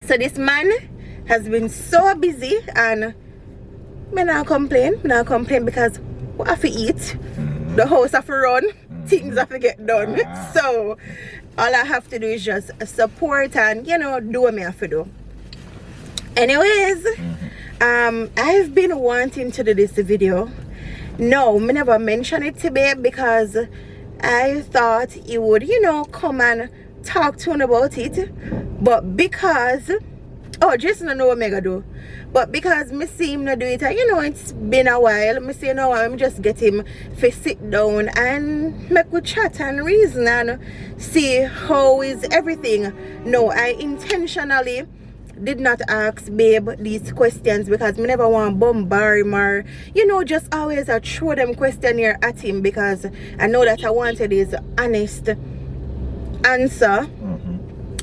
So this man has been so busy, and me not complain because we have to eat, the house have to run, things have to get done. So all I have to do is just support and, you know, do what me have to do. Anyways, I've been wanting to do this video. No, me never mention it today because I thought he would, you know, come and talk to him about it. But because, oh, just not know what me gonna do. But because me see him not do it, and you know, it's been a while, me say, you know, I'm just get him to sit down and make we chat and reason and see how is everything. No, I intentionally did not ask babe these questions because me never want to bombard him or, you know, just always throw them question here at him, because I know that I wanted his honest answer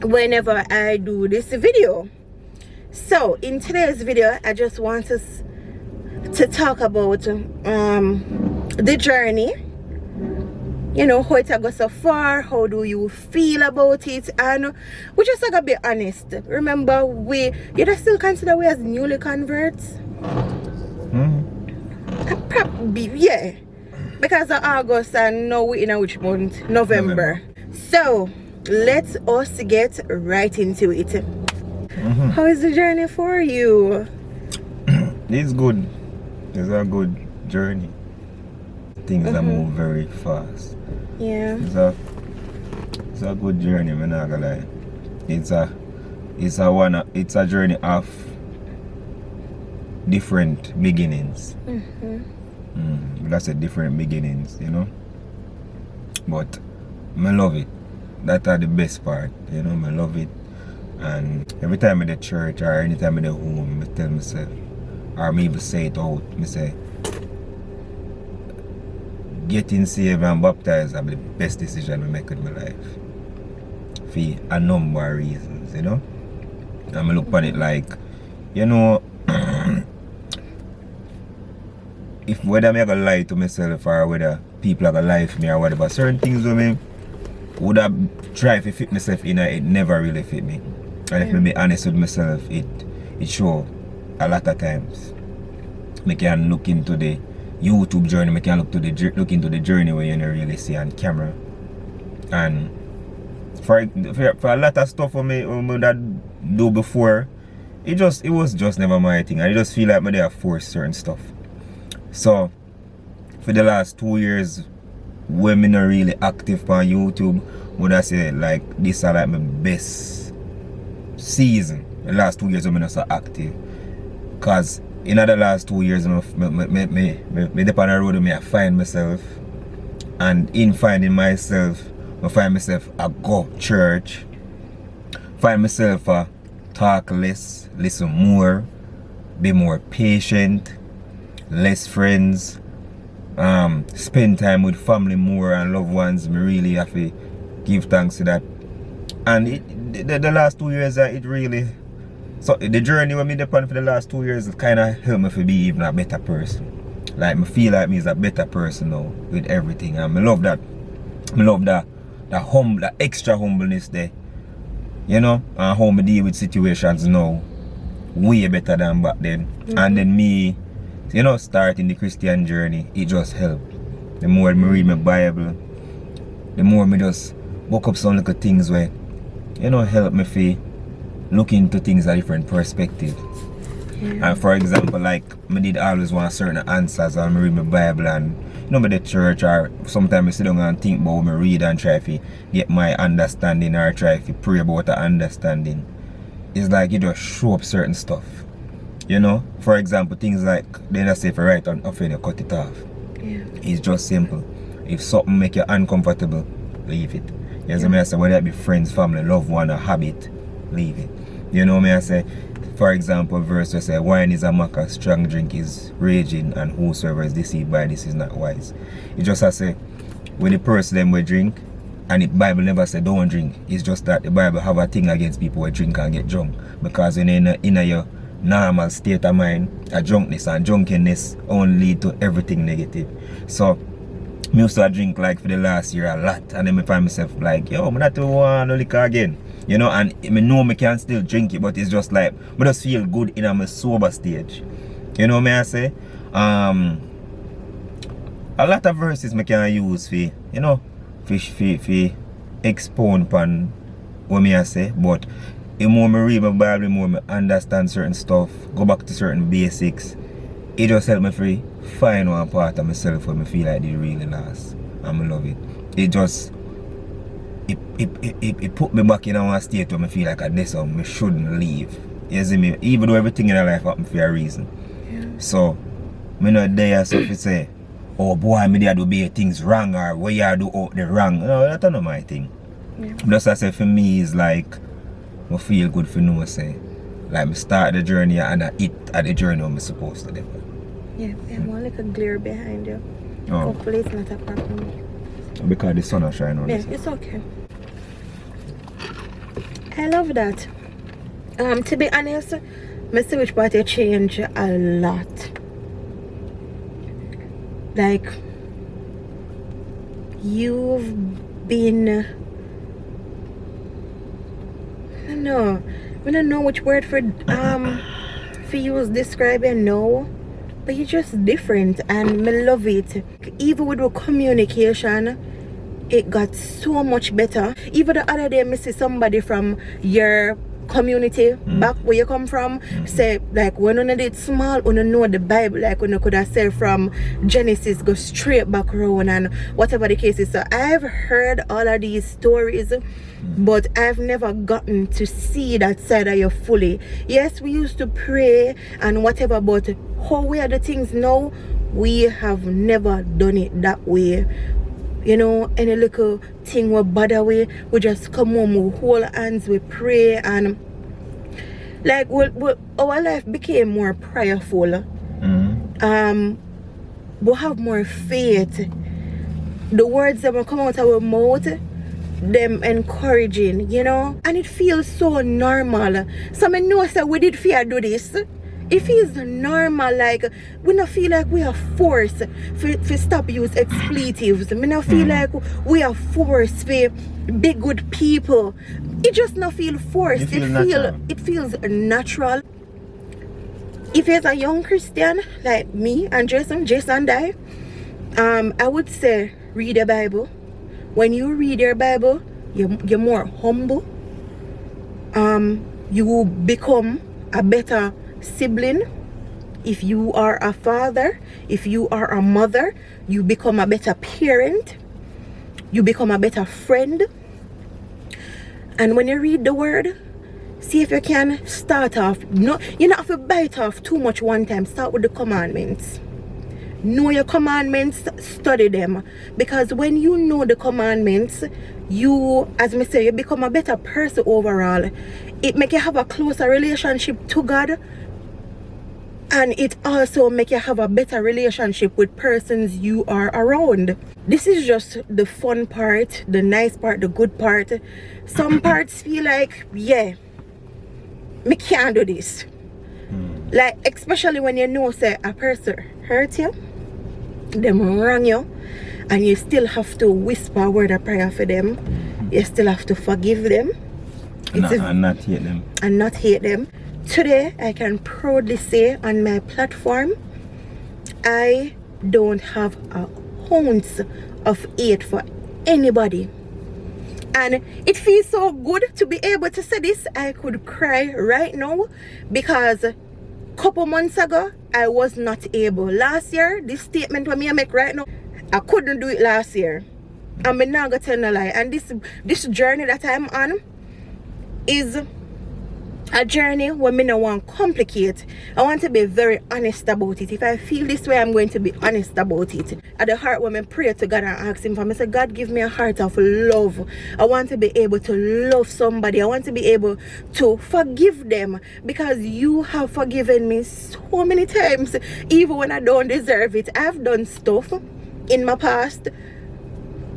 whenever I do this video. So in today's video, I just want us to talk about the journey, you know, how it go so far, how do you feel about it, and we just gotta be honest. Remember, you just still consider we as newly converts? Probably, yeah, because of August, and now we in which month? November. So let us get right into it. How is the journey for you? It's good. It's a good journey. Things are move very fast. Yeah. It's a good journey, I'm not gonna lie. It's a journey of different beginnings. That's a different beginnings, you know. But I love it. That's the best part, you know. I love it. And every time I'm at the church or anytime I'm at home, I tell myself, or maybe say it out, I say, getting saved and baptized is the best decision I make in my life. For a number of reasons, you know. And I look at it like, you know, if whether I'm going to lie to myself or whether people are going to lie for me or whatever, certain things with me would have tried to fit myself in, it never really fit me. And if I be honest with myself, it show a lot of times. I can look into the YouTube journey, I can look into the journey where you don't really see on camera. And for a lot of stuff for me that do before, it was just never my thing. I just feel like I have forced certain stuff. So for the last 2 years when I'm not really active on YouTube, would I say like this is like my best season. The last 2 years I'm not so active. Cause in the last 2 years me dip on the road and I find myself, and in finding myself I find myself I go church, find myself talk less, listen more, be more patient, less friends, spend time with family more and loved ones. Me really have to give thanks to that. And the last 2 years it really, so the journey when me depend for the last 2 years, it kind of helped me to be even a better person. Like me feel like me is a better person now with everything, and I love that. I love that extra humbleness there, you know, and how me deal with situations now way better than back then. And then me, you know, starting the Christian journey, it just helped. The more I read my Bible, the more I just woke up some little things where, you know, help me feel look into things a different perspective. And for example, like I did always want certain answers when I read my Bible, and you know, by the church, or sometimes I sit down and think about what I read and try to get my understanding or try to pray about the understanding. It's like you just show up certain stuff. You know, for example, things like then I say if you write on offend, you cut it off. It's just simple. If something make you uncomfortable, leave it. You know what I say, whether it be friends, family, loved one, or habit, leave it. You know what I say? For example, verse will say, wine is a mocker, strong drink is raging, and whosoever is deceived by this is not wise. It just has to say, when the person them will drink, and the Bible never say don't drink. It's just that the Bible have a thing against people who drink and get drunk. Because when you're in your normal state of mind, a drunkenness and drunkenness only lead to everything negative. So me used to drink like for the last year a lot, and then I find myself like, yo, I'm not want no liquor again. You know, and I know me can still drink it, but it's just like, I just feel good in a my sober stage. You know me I say? A lot of verses me can use for, you know, for expound upon what me I say, but the more I read my Bible, the more I understand certain stuff, go back to certain basics, it just help me free find one part of myself where I feel like they really last. And I love it. It just it put me back in one state where I feel like this I shouldn't leave. You see me? Even though everything in life happens for a reason. Yeah. So me not there so if you say, oh boy, me there do bad things wrong or what you do out the wrong. No, that's not my thing. Yeah. Just I say for me is like I feel good for no say. Like I start the journey and I eat at the journey I'm supposed to do. Yeah, I'm more like a glare behind you. Oh. Hopefully it's not a problem. Because the sun is shining on Yeah, this. it's okay. I love that. To be honest, my switch party change a lot. Like you've been I don't know which word for use describing no, but you're just different and me love it. Even with the communication, it got so much better. Even the other day me see somebody from your community back where you come from say like when you did small you know the Bible, like when you could have said from Genesis go straight back around and whatever the case is. So I've heard all of these stories, but I've never gotten to see that side of you fully. Yes, we used to pray and whatever, but how we are the things now, we have never done it that way. You know, any little thing we bother we just come home, we hold hands, we pray, and like our life became more prayerful. We have more faith. The words that will come out of our mouth, them encouraging, you know, and it feels so normal. So I know that we did fear do this. It feels normal, like we don't feel like we are forced to stop use expletives. We don't feel like we are forced to be good people. It just not feel forced. It feels natural. If you're a young Christian like me and Jason and I would say read the Bible. When you read your Bible, you're more humble. You become a better sibling. If you are a father, if you are a mother, you become a better parent, you become a better friend. And when you read the word, see if you can start off, no, you don't have to bite off too much one time. Start with the commandments. Know your commandments, study them, because when you know the commandments, you, as me say, you become a better person overall. It make you have a closer relationship to God, and it also make you have a better relationship with persons you are around. This is just the fun part, the nice part, the good part. Some parts feel like, yeah, me can't do this. Like, especially when you know say a person hurt you, them wrong you, and you still have to whisper a word of prayer for them. You still have to forgive them. And not hate them. And not hate them. Today, I can proudly say on my platform, I don't have an ounce of hate for anybody. And it feels so good to be able to say this. I could cry right now because a couple months ago, I was not able. Last year, this statement when I make right now, I couldn't do it last year. I'm not going to tell no lie. And this journey that I'm on is a journey where me no want complicate. I want to be very honest about it. If I feel this way, I'm going to be honest about it. At the heart, when I pray to God and ask him for me, say, God, give me a heart of love. I want to be able to love somebody. I want to be able to forgive them, because you have forgiven me so many times, even when I don't deserve it. I've done stuff in my past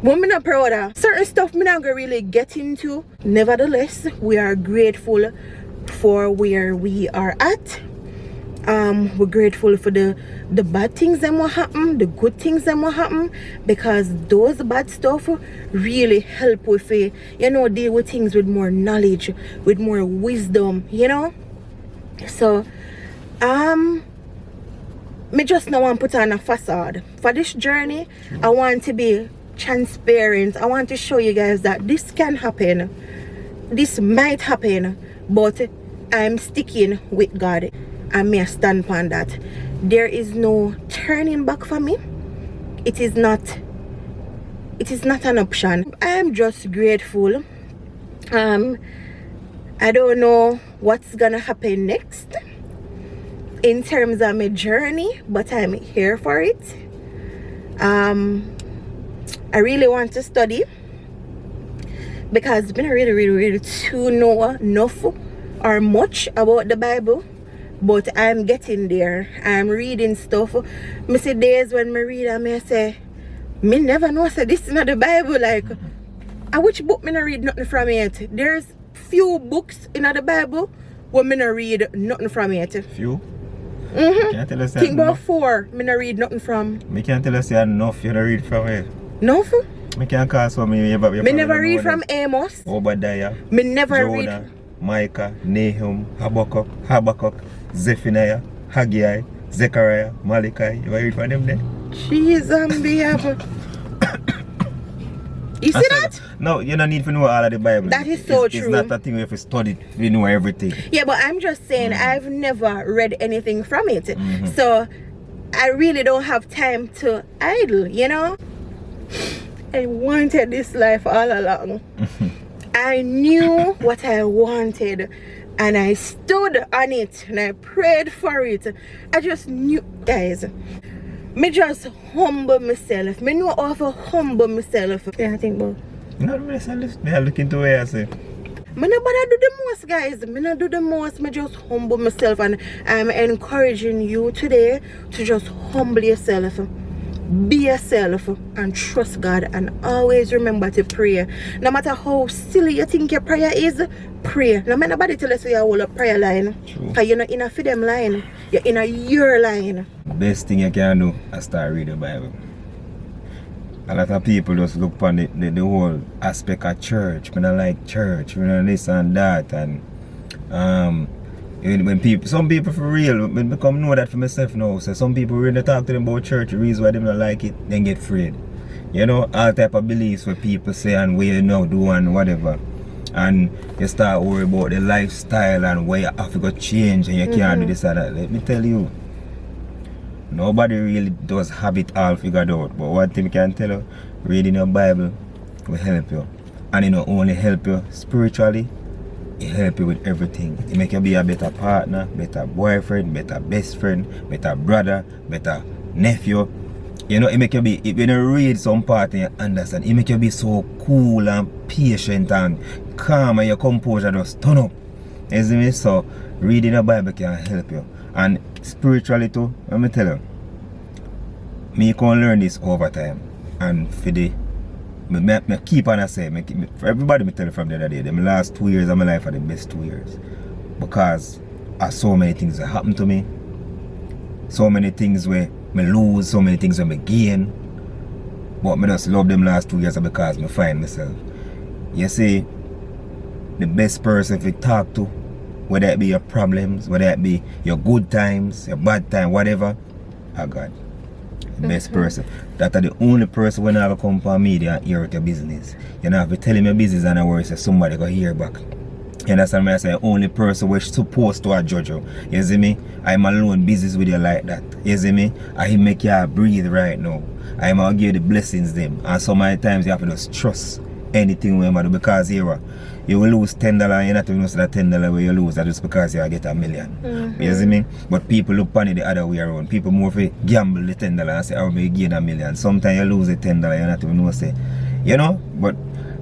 when I'm not proud of. Certain stuff I'm not gonna really get into. Nevertheless, we are grateful for where we are at, We're grateful for the bad things that will happen, the good things that will happen, because those bad stuff really help with deal with things with more knowledge, with more wisdom, So me just now want to put on a facade for this journey. I want to be transparent. I want to show you guys that this can happen, this might happen, but I'm sticking with God. I may stand upon that. There is no turning back for me. It is not an option. I am just grateful. I don't know what's gonna happen next in terms of my journey, but I'm here for it. I really want to study because I don't really to know enough or much about the Bible. But I'm getting there. I'm reading stuff. I see days when I read and I say, me never know say this is not the Bible. Like, which book me not read nothing from it? There's few books in the Bible where me not read nothing from it. Few? Can't tell us think about 4 me not read nothing from. Me can't tell us enough you don't read from it. Enough? Me can't call some me never read from Amos. Obadiah. Me never Jonah, read Micah, Nahum, Habakkuk, Zephaniah, Haggai, Zechariah, Malachi. You read from them there? Jeez, you see that? No, you don't need to know all of the Bible. That is so true. It's not a thing where if you study, you know everything. Yeah, but I'm just saying I've never read anything from it. So I really don't have time to idle, I wanted this life all along. I knew what I wanted and I stood on it and I prayed for it. I just knew, guys, me just humble myself. Me know how to humble myself. Yeah, I think about. No, me look into where I say. Me not bother do the most, guys. Me not do the most. Me just humble myself, and I'm encouraging you today to just humble yourself. Be yourself and trust God, and always remember to pray. No matter how silly you think your prayer is, pray. No matter nobody tell us you hold a prayer line. Because you're not in a for them line. You're in a your line. Best thing you can do is start reading the Bible. A lot of people just look upon the whole aspect of church. I don't like church, this and that, and when some people for real, when become know that for myself now. So some people really talk to them about church, the reason why they don't like it, then get afraid. All type of beliefs what people say and where you now do and whatever. And you start worry about the lifestyle and where you have to go change and you can't do this and that. Let me tell you, nobody really does have it all figured out. But one thing I can tell you, reading your Bible will help you. And it not only help you spiritually, it help you with everything. It make you be a better partner, better boyfriend, better best friend, better brother, better nephew. It make you be, when you read some part and you understand, it make you be so cool and patient and calm and your composure just turn up. You see me? So reading the Bible can help you. And spiritually too, let me tell you, me can learn this over time. And for the me keep on say, for everybody me tell you from the other day, the last 2 years of my life are the best 2 years. Because so many things that happen to me. So many things where me lose, so many things where me gain. But me just love them last 2 years because me find myself. You see, the best person to talk to, whether it be your problems, whether it be your good times, your bad time, whatever, I God. The best person. That are the only person when I come for media and hear your business. You know, if you tell him your business and I worry, say somebody go hear back. You understand me? I say only person which supposed to judge you. You see me? I'm alone business with you like that. You see me? I make you breathe right now. I'm gonna give you the blessings them. And so many times you have to just trust anything we do because you will lose $10 and you not even know that $10 where you lose that just because you get $1 million. You see me? But people look on it the other way around. People more for gamble the $10 and say, oh, may gain $1 million. Sometimes you lose the $10 you not even know say. But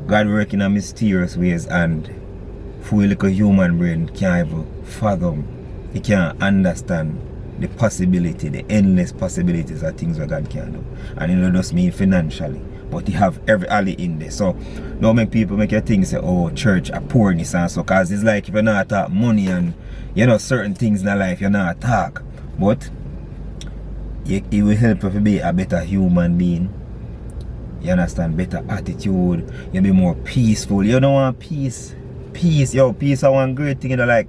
God working in mysterious ways and full little human brain can't even fathom. He can't understand the possibility, the endless possibilities of things that God can do. And it don't just mean financially. But he have every alley in there. So don't make people make you think say, oh, church a poorness and so, cause it's like if you're not talk money and certain things in life you're not talk. But it will help you to be a better human being. You understand? Better attitude. You'll be more peaceful. You don't want peace. Peace, yo, peace is one great thing, you know, like,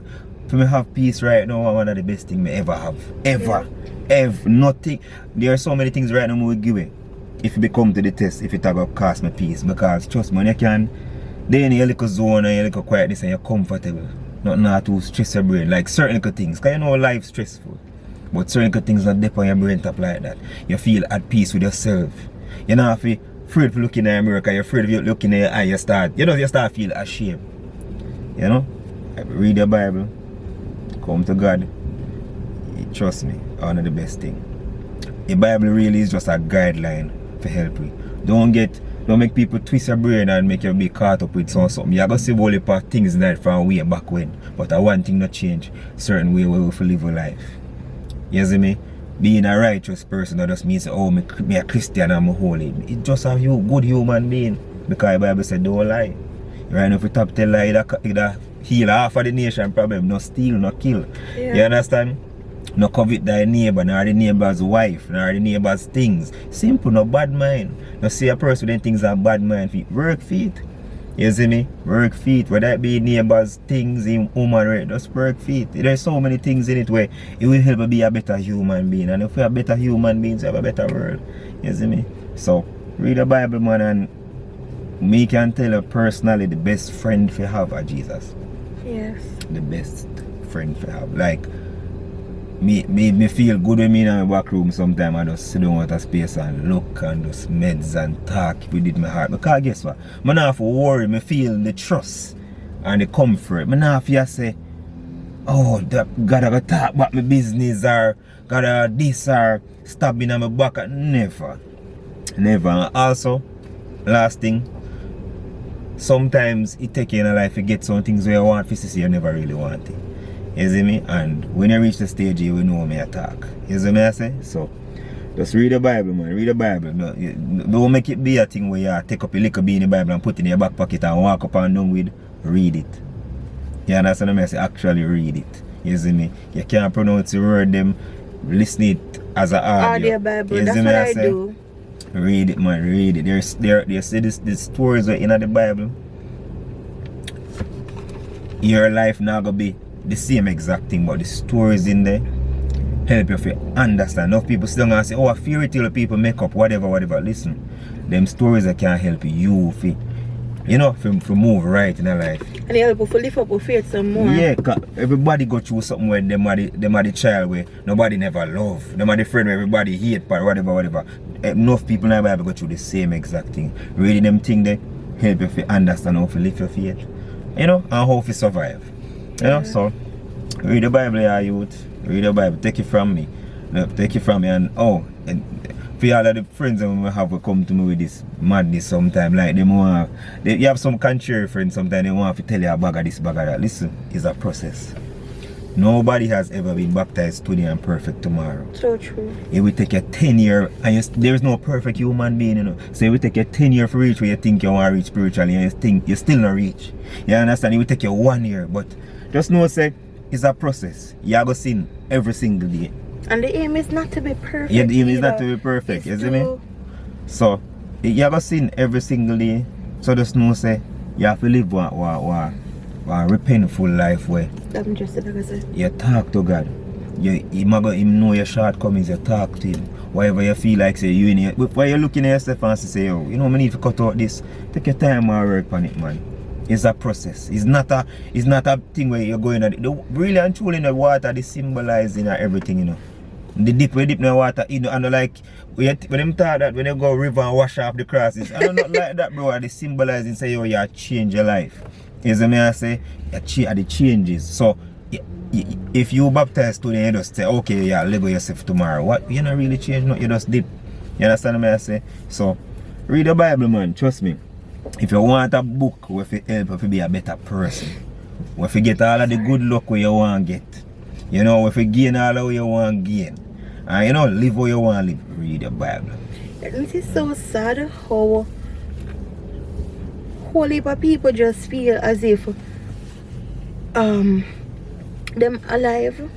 for me have peace right now, one of the best things me ever have. Ever. Ever. Nothing. There are so many things right now we give it. If you become to the test, if it will cost me peace. Because trust me, when you can, then you're a little zone and you're a little quietness and you're comfortable. Not to stress your brain. Like certain little things. Because you know life's stressful. But certain little things not dip on your brain top like that. You feel at peace with yourself. You're not afraid of looking at America, you're afraid of looking at your eye, you start feel ashamed. You know? Read your Bible. Come to God. Trust me, one of the best thing. The Bible really is just a guideline to help you. Don't make people twist your brain and make you be caught up with something. You're going to see all the things in that from way back when. But one thing not change. Certain way we will live a life. You see me? Being a righteous person that just means, oh, me a Christian and I'm holy. It's just a good human being. Because the Bible said don't lie. Right now if you top tell lie, it'll heal half of the nation problem. No steal, no kill. Yeah. You understand? No covet thy neighbor, nor the neighbor's wife, nor the neighbor's things. Simple, no bad mind. No see a person with things are bad mind. Work feet. You see me? Work feet. Whether it be neighbors, things, in woman, right? Just work feet. There's so many things in it where it will help you be a better human being. And if we are better human beings, we have a better world. You see me? So, read the Bible, man, and me can tell you personally the best friend you have are Jesus. Yes. The best friend you have. Like, me feel good when me in my back room sometimes. I just sit down at a space and look and just meds and talk with my heart. Because guess what? I don't have to worry. I feel the trust and the comfort. I don't have to say, oh, gotta talk about my business or gotta this or stabbing on my back. Never. Never. And also, last thing, sometimes it takes you in life to get some things where you want to see you never really want it. You see me? And when you reach the stage, you will know me attack. You see me I say? So, just read the Bible, man. Read the Bible. Don't make it be a thing where you take up a little bit in the Bible and put it in your back pocket and walk up and down with. Read it. You understand what I say? Actually read it. You see me? You can't pronounce the word them. Listen it as an audio. Audio Bible. You That's see what me I say? do. Read it, man. Read it. You see the stories that in the Bible. Your life now gonna be the same exact thing, but the stories in there help you to understand. Enough people still gonna say, oh, a fairy tale people make up, whatever. Listen, them stories that can help you to move right in your life. And it help you to lift up your faith some more. Yeah, cause everybody go through something where them are the child where nobody never love. Them are the friend where everybody hate, but whatever. Enough people in the Bible go through the same exact thing. Reading them things they help you to understand how to live your faith. And how to survive. So read the Bible, yeah, youth. Read the Bible. Take it from me. Take it from me. And for all of the friends that we have come to me with this madness sometime, like you have some contrary friends sometimes they want to tell you a bag of this, bag of that. Listen, it's a process. Nobody has ever been baptized today and perfect tomorrow. So true. It will take you 10 years and there's no perfect human being, So it will take you 10 years to reach where you think you want to reach spiritually and you think you still not reach. You understand? It will take you 1 year, but just know say it's a process. You have to sin every single day. And the aim is not to be perfect. Yeah, the aim is not to be perfect, you see me? So you have to sin every single day. So just know say you have to live one repentful life where you talk to God. You know your shortcomings, you talk to him. Whatever you feel like say you in here. But while you're looking at yourself and say, oh, I need to cut out this, take your time and work on it, man. It's a process. It's not a thing where you're going at it. Really and truly in the water, they symbolizing everything, The dip in the water, and like when them talk that when they go river and wash off the crosses, I don't know like that, bro. They symbolizing say, oh, you change your life. You see me I say, the changes. So if you baptize today, you just say, okay, yeah, label yourself tomorrow. What? You're not really change, no, you just dip. You understand what I say? So read the Bible, man, trust me. If you want a book where you help you to be a better person, where you get all of the good luck where you want to get, if you gain all of what you want to gain, and live where you want to live, read the Bible. It is so sad how whole heap of people just feel as if them alive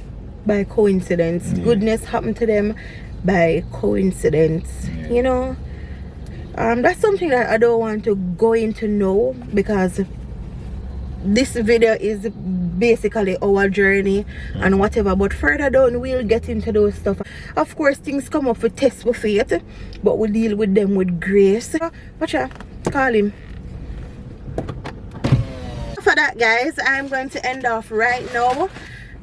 by coincidence. Goodness happened to them by coincidence. You know, that's something that I don't want to go into now, because this video is basically our journey and whatever, but further down we'll get into those stuff. Of course, things come up with test with faith, but we deal with them with grace. Watch out, call him. For that, guys, I'm going to end off right now.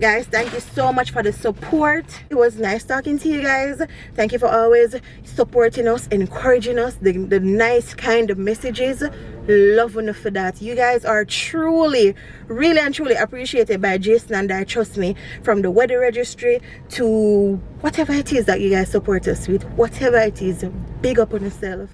Guys, thank you so much for the support. It was nice talking to you guys. Thank you for always supporting us, encouraging us, the nice kind of messages. Loving for that. You guys are truly, really and truly appreciated by Jason and I. Trust me, from the wedding registry to whatever it is that you guys support us with, whatever it is, big up on yourself.